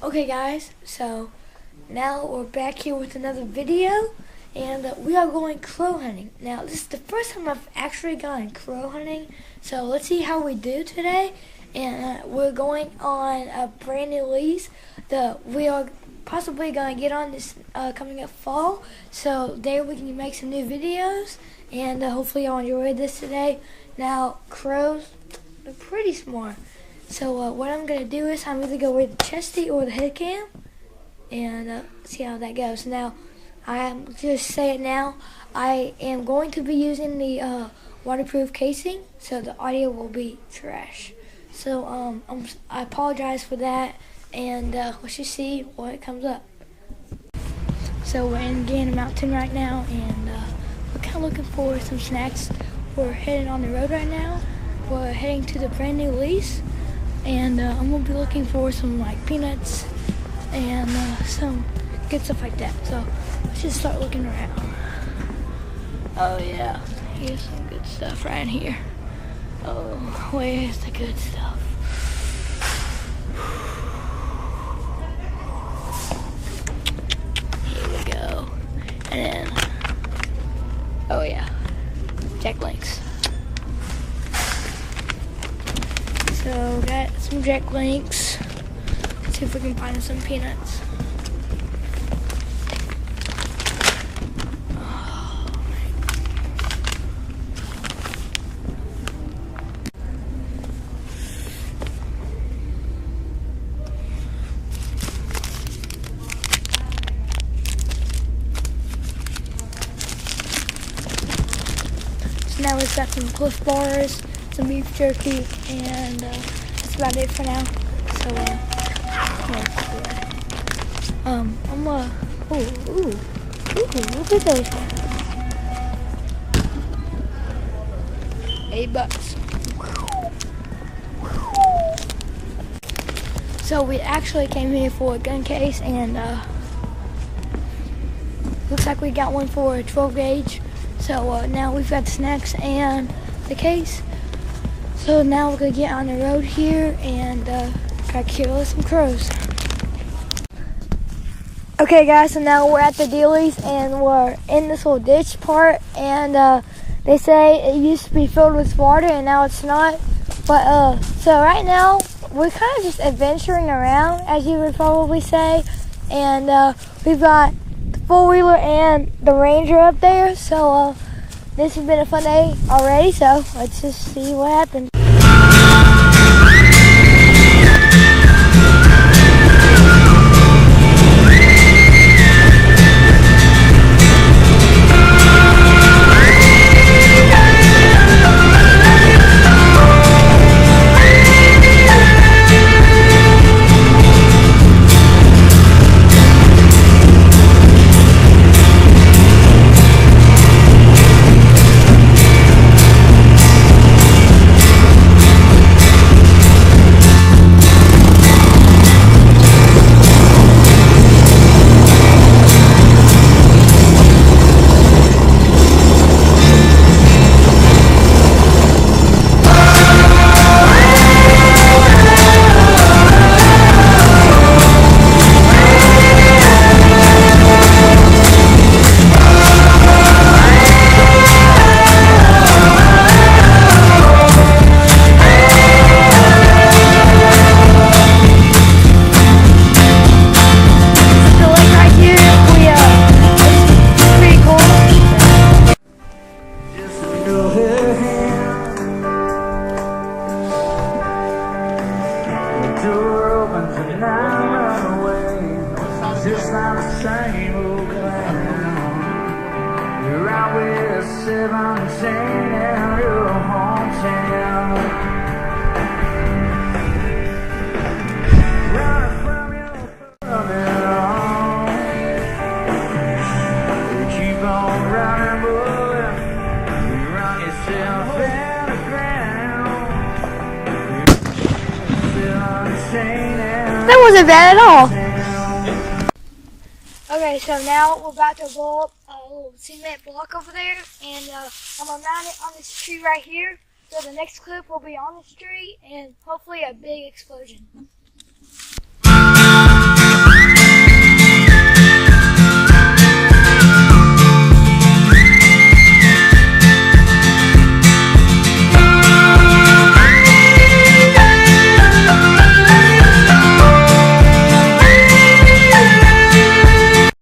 Okay guys, so now we're back here with another video, and we are going crow hunting. Now this is the first time I've actually gone crow hunting, so let's see how we do today. And we're going on a brand new lease that we are possibly going to get on this coming up fall, so there we can make some new videos, and hopefully y'all enjoyed this today. Now crows, they're pretty smart. So what I'm going to do is I'm either going to wear the chesty or the head cam and see how that goes. Now, I'm just saying now, I am going to be using the waterproof casing, so the audio will be trash. So I apologize for that, and let's just see what comes up. So we're in Gander Mountain right now, and we're kind of looking for some snacks. We're heading on the road right now. We're heading to the brand new lease. And I'm going to be looking for some like peanuts and some good stuff like that. So let's just start looking around. Oh yeah, here's some good stuff right here. Oh, where's the good stuff? Here we go. And then, oh yeah, Jack Links. So got some Jack Links. Let's see if we can find some peanuts. Oh. So now we've got some Cliff Bars, some beef jerky, and that's about it for now. So look at those. $8. So we actually came here for a gun case, and looks like we got one for a 12 gauge. So now we've got the snacks and the case. So now we're gonna get on the road here and gotta kill some crows. Okay guys, so now we're at the dealies and we're in this little ditch part, and they say it used to be filled with water and now it's not. But so right now we're kind of just adventuring around, as you would probably say, and we've got the four-wheeler and the Ranger up there. So this has been a fun day already, so let's just see what happens. Just like the same old clown. You're out with 17 in your hometown. Running from it all. You keep on running, boy. You run yourself in the ground. That wasn't bad at all. Okay, so now we're about to blow up a little cement block over there, and I'm going to mount it on this tree right here. So the next clip will be on this tree, and hopefully a big explosion.